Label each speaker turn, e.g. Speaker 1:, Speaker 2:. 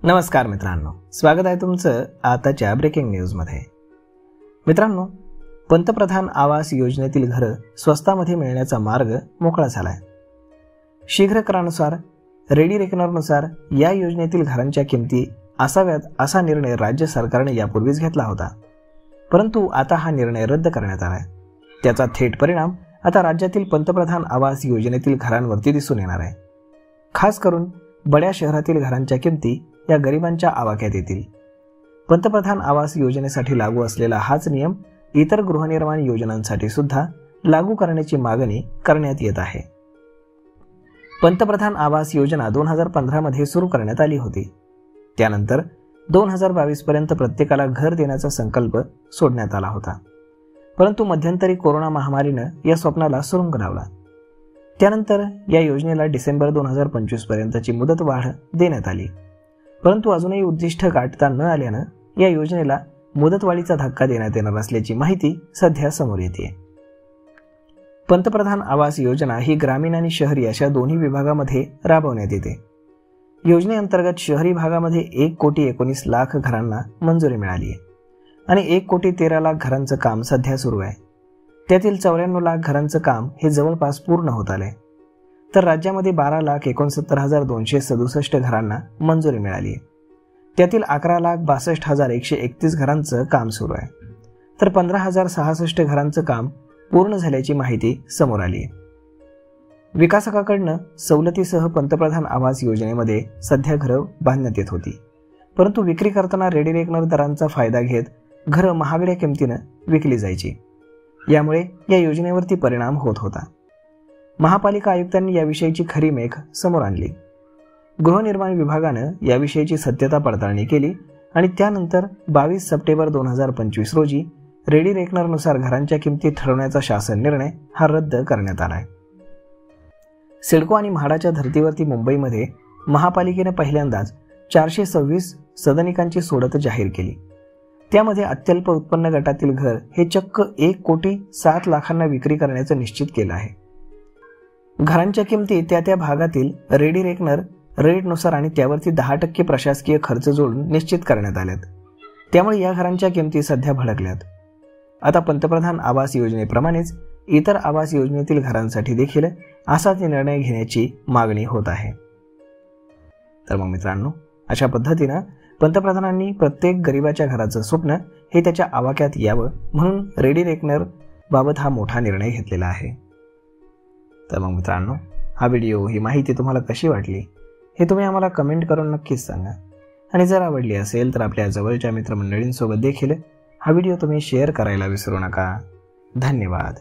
Speaker 1: नमस्कार मित्रांनो, स्वागत आहे तुमचं आताच्या ब्रेकिंग न्यूजमध्ये। मित्रांनो, पंतप्रधान आवास योजनेतील घरं स्वस्तामध्ये मिळण्याचा मार्ग मोकळा झालाय। शीघ्र करारानुसार रेडी रेकनरनुसार या योजनेतील घरांच्या किमती असाव्यात असा निर्णय राज्य सरकारने यापूर्वीच घेतला होता, परंतु आता हा निर्णय रद्द करण्यात आलाय। त्याचा थेट परिणाम आता राज्यातील पंतप्रधान आवास योजनेतील घरांवरती दिसून येणार आहे। खास करून बड्या शहरातील घरांच्या किमती या गरिबांच्या आवाक्यात येतील। पंतप्रधान आवास योजनेसाठी लागू असलेला हाच नियम इतर गृहनिर्माण योजनांसाठी सुद्धा लागू करण्याची मागणी करण्यात येत आहे। पंतप्रधान आवास योजना 2015 मध्ये सुरू करण्यात आली होती। त्यानंतर 2022 पर्यंत प्रत्येकाला घर देण्याचा संकल्प सोडण्यात आला होता, परंतु मध्यंतरी कोरोना महामारीने या स्वप्नाला सुरुंग लावला। त्यानंतर या योजनेला डिसेंबर 2025 पर्यंतची मुदतवाढ देण्यात आली, परंतु अजूनही उद्दिष्ट गाठता न आल्याने या योजनेला मुदतवाढीचा धक्का देण्यात येणार असल्याची माहिती सध्या समोर येते। पंतप्रधान आवास योजना ही ग्रामीण आणि शहरी अशा दोन्ही विभागामध्ये राबवण्यात येते। योजनेअंतर्गत शहरी भागामध्ये 1,19,00,000 घरांना मंजुरी मिळाली आहे आणि 1,13,00,000 घरांचं काम सध्या सुरू आहे। त्यातील 94 लाख घरांचं काम हे जवळपास पूर्ण होत आले, तर राज्यामध्ये 12,69,267 घरांना मंजुरी मिळाली आहे। त्यातील 11,62,131 घरांचं काम सुरू आहे, तर 15,066 घरांचं काम पूर्ण झाल्याची माहिती समोर आली आहे। विकासकाकडनं सवलतीसह पंतप्रधान आवास योजनेमध्ये सध्या घरं बांधण्यात येत होती, परंतु विक्री करताना रेडी रेकनर दरांचा फायदा घेत घरं महागड्या किमतीनं विकली जायची। यामुळे या योजनेवरती परिणाम होत होता। महापालिका आयुक्तांनी याविषयीची खरी मेघ समोर आणली। गृहनिर्माण विभागानं याविषयीची सत्यता पडताळणी केली आणि त्यानंतर 22 सप्टेंबर 2025 रोजी रेडी रेकनरनुसार घरांच्या किमती ठरवण्याचा शासन निर्णय हा रद्द करण्यात आलाय। सिडको आणि म्हाडाच्या धर्तीवरती मुंबईमध्ये महापालिकेने पहिल्यांदाच 426 सदनिकांची सोडत जाहीर केली। त्यामध्ये अत्यल्प उत्पन्न गटातील घर हे चक्क 1,07,00,000 विक्री करण्याचं निश्चित केलं आहे। घरांच्या किमती त्या भागातील रेडी रेकनर रेटनुसार आणि त्यावरती 10% प्रशासकीय खर्च जोडून निश्चित करण्यात आल्यात। त्यामुळे या घरांच्या किमती सध्या भडकल्यात। आता पंतप्रधान आवास योजनेप्रमाणेच इतर आवास योजनेतील घरांसाठी देखील असाच निर्णय घेण्याची मागणी होत आहे। तर मग मित्रांनो, अशा पद्धतीनं पंतप्रधानांनी प्रत्येक गरिबाच्या घराचं स्वप्न हे त्याच्या आवाक्यात यावं म्हणून रेडी रेकनर बाबत हा मोठा निर्णय घेतलेला आहे। तर मग मित्रांनो, हा व्हिडिओ ही माहिती तुम्हाला कशी वाटली हे तुम्ही आम्हाला कमेंट करून नक्कीच सांगा, आणि जर आवडली असेल तर आपल्या जवळच्या मित्रमंडळींसोबत देखील हा व्हिडिओ तुम्ही शेअर करायला विसरू नका। धन्यवाद।